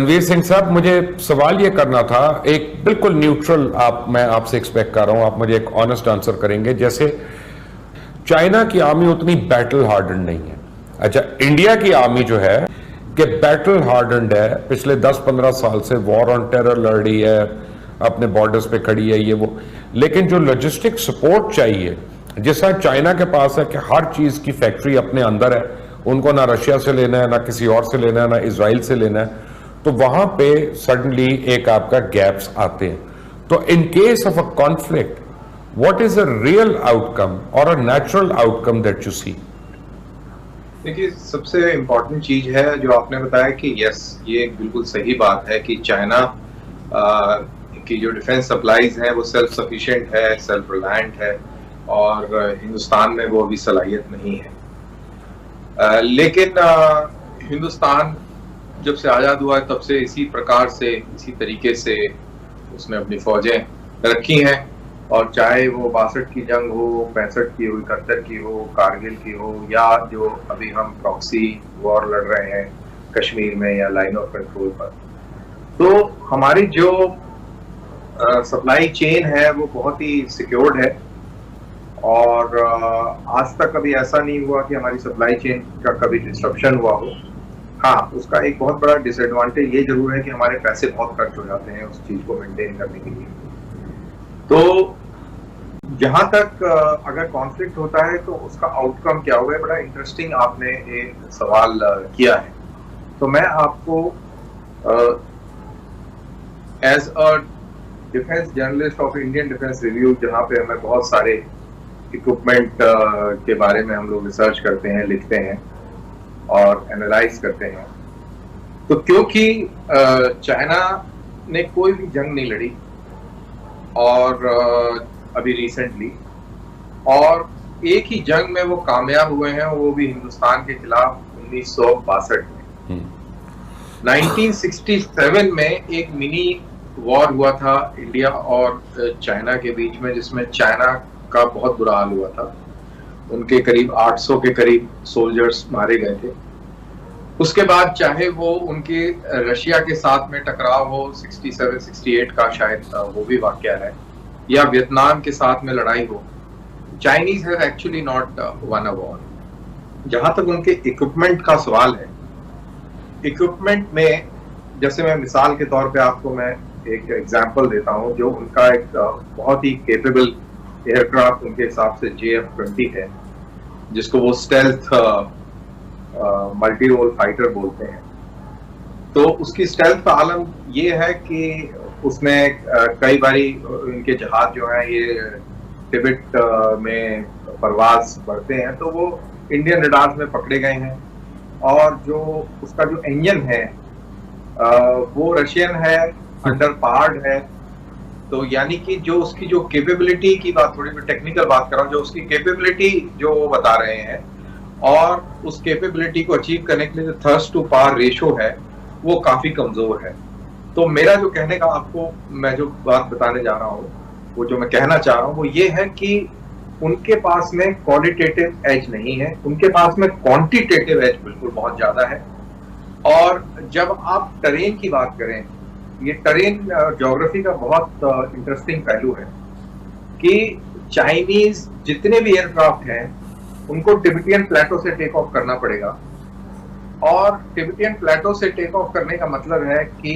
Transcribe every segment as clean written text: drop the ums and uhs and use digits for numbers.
रणवीर सिंह साहब, मुझे सवाल ये करना था, एक बिल्कुल न्यूट्रल मैं आपसे एक्सपेक्ट कर रहा हूं, आप मुझे एक ऑनेस्ट आंसर करेंगे। जैसे चाइना की आर्मी उतनी बैटल हार्डन नहीं है। अच्छा, इंडिया की आर्मी जो है कि बैटल हार्डन्ड है, पिछले 10-15 साल से वॉर ऑन टेरर लड़ रही है, अपने बॉर्डर्स पे खड़ी है, ये वो। लेकिन जो लॉजिस्टिक सपोर्ट चाहिए, जैसा चाइना के पास है कि हर चीज की फैक्ट्री अपने अंदर है, उनको ना रशिया से लेना है, ना किसी और से लेना है, ना इजराइल से लेना है, तो वहां पे सडनली एक आपका गैप्स आते हैं। तो in case of a conflict, what is a real outcome और a natural outcome that you see? देखिए, सबसे इम्पोर्टेंट चीज है जो आपने बताया कि यस, ये बिल्कुल सही बात है कि चाइना की जो डिफेंस सप्लाईज है वो सेल्फ सफिशिएंट है, सेल्फ रिलायंट है, और हिंदुस्तान में वो अभी सलाहियत नहीं है। लेकिन हिंदुस्तान जब से आज़ाद हुआ है तब से इसी प्रकार से, इसी तरीके से उसने अपनी फौजें रखी हैं, और चाहे वो 62 की जंग हो, 65 की हो, 71 की हो, कारगिल की हो, या जो अभी हम प्रॉक्सी वॉर लड़ रहे हैं कश्मीर में या लाइन ऑफ कंट्रोल पर, तो हमारी जो सप्लाई चेन है वो बहुत ही सिक्योर्ड है। और आज तक कभी ऐसा नहीं हुआ कि हमारी सप्लाई चेन का कभी डिस्ट्रप्शन हुआ हो। हाँ, उसका एक बहुत बड़ा डिसएडवांटेज ये जरूर है कि हमारे पैसे बहुत खर्च हो जाते हैं उस चीज को मेंटेन करने के लिए। तो जहां तक अगर कॉन्फ्लिक्ट होता है तो उसका आउटकम क्या होगा, बड़ा इंटरेस्टिंग आपने एक सवाल किया है। तो मैं आपको as a defence journalist of Indian Defence Review, जहां पे हमें बहुत सारे इक्विपमेंट के बारे में हम लोग रिसर्च करते हैं, लिखते हैं और एनालाइज करते हैं, तो क्योंकि चाइना ने कोई भी जंग नहीं लड़ी और अभी रिसेंटली, और एक ही जंग में वो कामयाब हुए हैं, वो भी हिंदुस्तान के खिलाफ 1962 में। 1967 में एक मिनी वॉर हुआ था इंडिया और चाइना के बीच में, जिसमें चाइना का बहुत बुरा हाल हुआ था। उनके करीब 800 के करीब सोल्जर्स मारे गए थे। उसके बाद चाहे वो उनके रशिया के साथ में टकराव हो 67-68 का, शायद वो भी वाकया है, या वियतनाम के साथ में लड़ाई हो, Chinese have actually not one a war. जहां तक उनके इक्विपमेंट का सवाल है, इक्विपमेंट में जैसे मैं मिसाल के तौर पे आपको मैं एक एग्जांपल देता हूं, जो उनका एक बहुत ही केपेबल एयरक्राफ्ट उनके हिसाब से JF-20 है, जिसको वो स्टेल्थ मल्टी रोल फाइटर बोलते हैं। तो उसकी स्टेल्थ का आलम ये है कि उसमें कई बारी इनके जहाज जो है ये तिब्बत में परवाज बढ़ते हैं, तो वो इंडियन रडार्स में पकड़े गए हैं। और जो उसका जो इंजन है वो रशियन है, अंडर पावर्ड है। तो यानी कि जो उसकी जो कैपेबिलिटी की बात, थोड़ी मैं टेक्निकल बात कर रहा हूँ, जो उसकी कैपेबिलिटी जो वो बता रहे हैं, और उस कैपेबिलिटी को अचीव करने के लिए जो थर्स्ट टू पावर रेशो है वो काफी कमजोर है। तो मेरा जो कहने का आपको मैं जो बात बताने जा रहा हूँ, वो जो मैं कहना चाह रहा हूँ वो ये है कि उनके पास में क्वालिटेटिव एज नहीं है, उनके पास में क्वांटिटेटिव एज बिल्कुल बहुत ज्यादा है। और जब आप टरेन की बात करें, ये टरेन ज्योग्राफी का बहुत इंटरेस्टिंग पहलू है कि चाइनीज जितने भी एयरक्राफ्ट हैं उनको टिबेटियन प्लेटो से टेक ऑफ करना पड़ेगा। और टिबेटियन प्लेटो से टेक ऑफ करने का मतलब है कि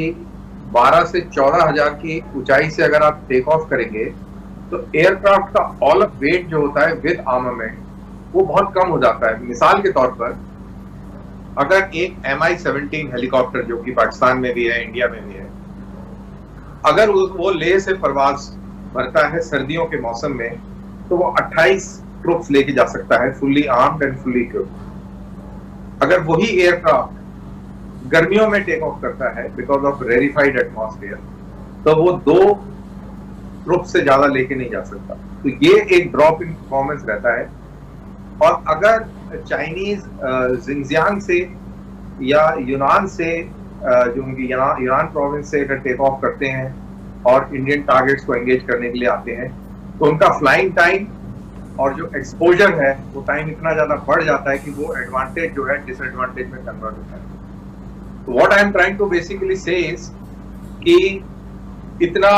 12 से 14 हजार की ऊंचाई से अगर आप टेक ऑफ करेंगे तो एयरक्राफ्ट का ऑल ऑफ वेट जो होता है विद आर्मामेंट वो बहुत कम हो जाता है। मिसाल के तौर पर, अगर एक MI-17 हेलीकॉप्टर जो कि पाकिस्तान में भी है, इंडिया में भी है, अगर वो लेह से परवाज भरता है सर्दियों के मौसम में, तो वो 28 ट्रुप्स लेके जा सकता है, fully armed and fully equipped. अगर वही एयरक्राफ्ट गर्मियों में टेक ऑफ करता है बिकॉज ऑफ रेरिफाइड एटमॉस्फेयर, तो वो 2 ट्रुप्स से ज्यादा लेके नहीं जा सकता। तो ये एक ड्रॉप इन परफॉर्मेंस रहता है। और अगर चाइनीज जिंगजियांग से या यूनान से, जो उनकी यूनान प्रोविंस से अगर टेक ऑफ करते हैं और इंडियन टारगेट्स को एंगेज करने के लिए आते हैं, तो उनका फ्लाइंग टाइम और जो एक्सपोजर है वो टाइम इतना ज्यादा बढ़ जाता है कि वो एडवांटेज जो है डिसएडवांटेज में कन्वर्ट होता है। What I am trying to basically say is कि इतना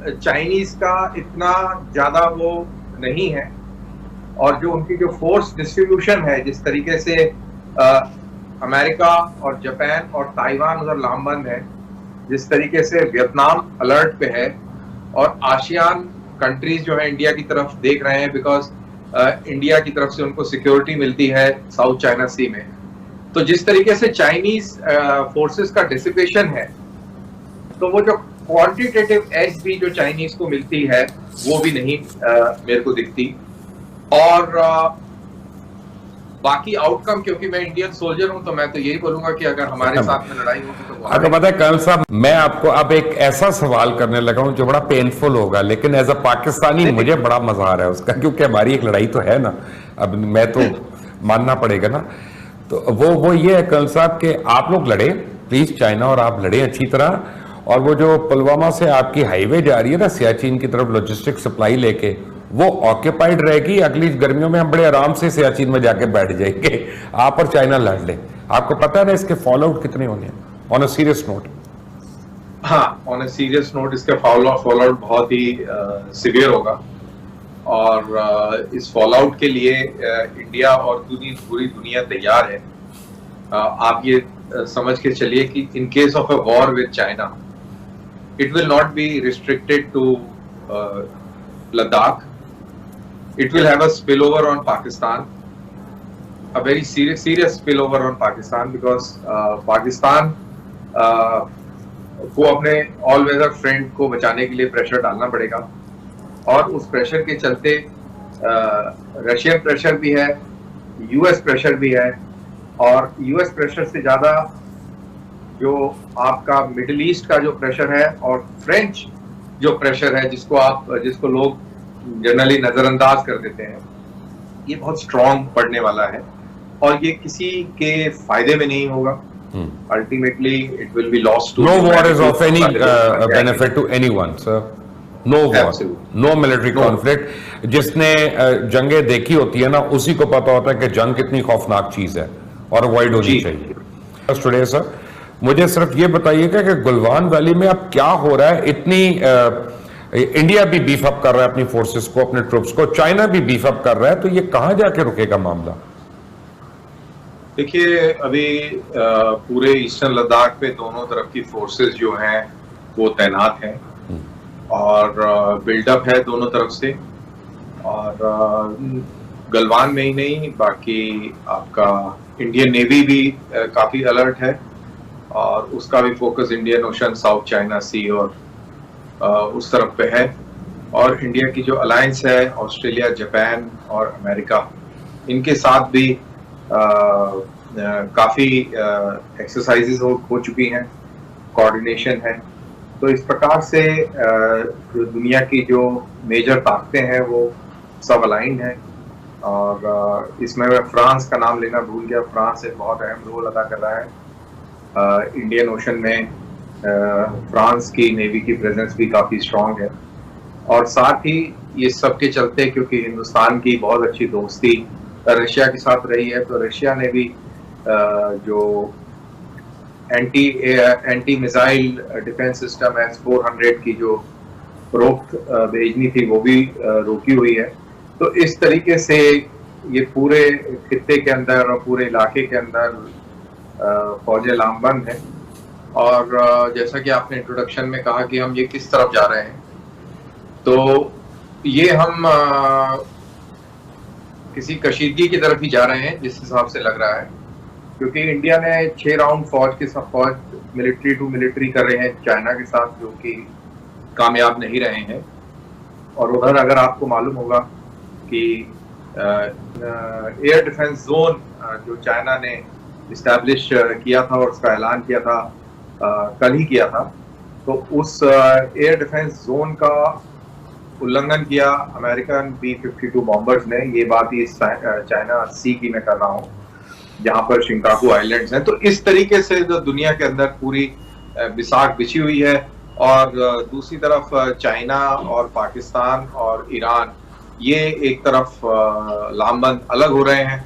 चाइनीज का इतना ज्यादा वो नहीं है, और जो उनकी जो फोर्स डिस्ट्रीब्यूशन है, जिस तरीके से अमेरिका और जापान और ताइवान उधर लामबंद है, जिस तरीके से वियतनाम अलर्ट पे है, और आसियान कंट्रीज जो है इंडिया की तरफ देख रहे हैं, बिकॉज इंडिया की तरफ से उनको सिक्योरिटी मिलती है साउथ चाइना सी में। तो जिस तरीके से चाइनीज फोर्सेस का डिसिपेशन है, तो वो जो क्वांटिटेटिव एज भी जो चाइनीज को मिलती है वो भी नहीं मेरे को दिखती। और बाकी आउटकम, क्योंकि मैं इंडियन सोल्जर हूं, तो मैं तो यही बोलूंगा कि अगर हमारे साथ में लड़ाई होगी तो आपको पता है कर्नल साहब, मैं आपको अब एक ऐसा सवाल करने लगा हूं जो बड़ा पेनफुल होगा, लेकिन एज अ पाकिस्तानी मुझे बड़ा मजा आ रहा है उसका, क्योंकि हमारी एक लड़ाई तो है ना, अब मैं तो मानना पड़ेगा ना। तो वो ये है कर्नल साहब कि आप लोग लड़े प्लीज, चाइना और आप लड़े अच्छी तरह, और वो जो पुलवामा से आपकी हाईवे जा रही है ना सियाचिन की तरफ लॉजिस्टिक सप्लाई लेके, वो ऑक्यूपाइड रहेगी। अगली गर्मियों में हम बड़े आराम से सियाचिन में जाके बैठ जाएंगे, आप और चाइना लड़ लें। आपको पता है ना इसके फॉल आउट कितने होंगे ऑन अ सीरियस नोट? हाँ, ऑन अ सीरियस नोट इसका फॉल आउट बहुत ही सिवियर होगा, और इस फॉल आउट के लिए इंडिया और पूरी दुनिया तैयार है। आप ये समझ के चलिए कि इन case of a war with China, it will not be restricted to Ladakh. It will have a spillover on Pakistan, a very serious spillover on Pakistan, because Pakistan को अपने ऑल वेदर फ्रेंड को बचाने के लिए pressure डालना पड़ेगा, और उस प्रेशर के चलते रशियन प्रेशर भी है, यूएस प्रेशर भी है, और यूएस प्रेशर से ज्यादा जो आपका मिडिल ईस्ट का जो प्रेशर है, और फ्रेंच जो प्रेशर है, जिसको लोग जनरली नजरअंदाज कर देते हैं, ये बहुत स्ट्रॉन्ग पड़ने वाला है, और ये किसी के फायदे में नहीं होगा। Ultimately it will be lost to no war is of any benefit to anyone sir, no war, no military conflict. जिसने जंगें देखी होती है ना, उसी को पता होता है कि जंग कितनी खौफनाक चीज है और अवॉइड होनी चाहिए। टुडे सर मुझे सिर्फ ये बताइएगा कि गलवान वैली में अब क्या हो रहा है? इतनी इंडिया भी बीफ अप कर रहा है अपनी फोर्सेस को, अपने ट्रूप्स को, चाइना भी बीफ अप कर रहा है, तो ये कहां जाके रुकेगा मामला? देखिए, अभी पूरे ईस्टर्न लद्दाख पे दोनों तरफ की फोर्सेस जो हैं वो तैनात हैं, और बिल्डअप है दोनों तरफ से, और गलवान में ही नहीं, बाकी आपका इंडियन नेवी भी काफी अलर्ट है, और उसका भी focus Indian Ocean, South China Sea और उस तरफ पे है। और इंडिया की जो अलायंस है ऑस्ट्रेलिया, जापान और अमेरिका, इनके साथ भी काफी एक्सरसाइजेज हो चुकी हैं, कोऑर्डिनेशन है। तो इस प्रकार से जो दुनिया की जो मेजर ताकतें हैं वो सब अलाइंड हैं, और इसमें मैं फ्रांस का नाम लेना भूल गया। फ्रांस एक बहुत अहम रोल अदा कर रहा है इंडियन ओशन में। फ्रांस की नेवी की प्रेजेंस भी काफ़ी स्ट्रांग है, और साथ ही ये सब के चलते, क्योंकि हिंदुस्तान की बहुत अच्छी दोस्ती रशिया के साथ रही है, तो रशिया ने भी जो anti missile defence system S-400 की जो रोक भेजनी थी वो भी रोकी हुई है। तो इस तरीके से ये पूरे खित्ते के अंदर और पूरे इलाके के अंदर फौजें लामबंद हैं। और जैसा कि आपने इंट्रोडक्शन में कहा कि हम ये किस तरफ जा रहे हैं, तो ये हम किसी कशीदगी की तरफ ही जा रहे हैं जिस हिसाब से लग रहा है, क्योंकि इंडिया ने 6 राउंड फौज मिलिट्री टू मिलिट्री कर रहे हैं चाइना के साथ, जो कि कामयाब नहीं रहे हैं। और उधर अगर आपको मालूम होगा कि एयर डिफेंस जोन जो चाइना ने इस्टेब्लिश किया था और उसका ऐलान किया था, कल ही किया था, तो उस एयर डिफेंस जोन का उल्लंघन किया अमेरिकन B-52 बॉम्बर्स ने। ये बात ही चाइना सी की मैं कर रहा हूँ, जहाँ पर शिंकाकू आइलैंड्स हैं। तो इस तरीके से जो दुनिया के अंदर पूरी बिसाख बिछी हुई है, और दूसरी तरफ चाइना और पाकिस्तान और ईरान ये एक तरफ लामबंद अलग हो रहे हैं।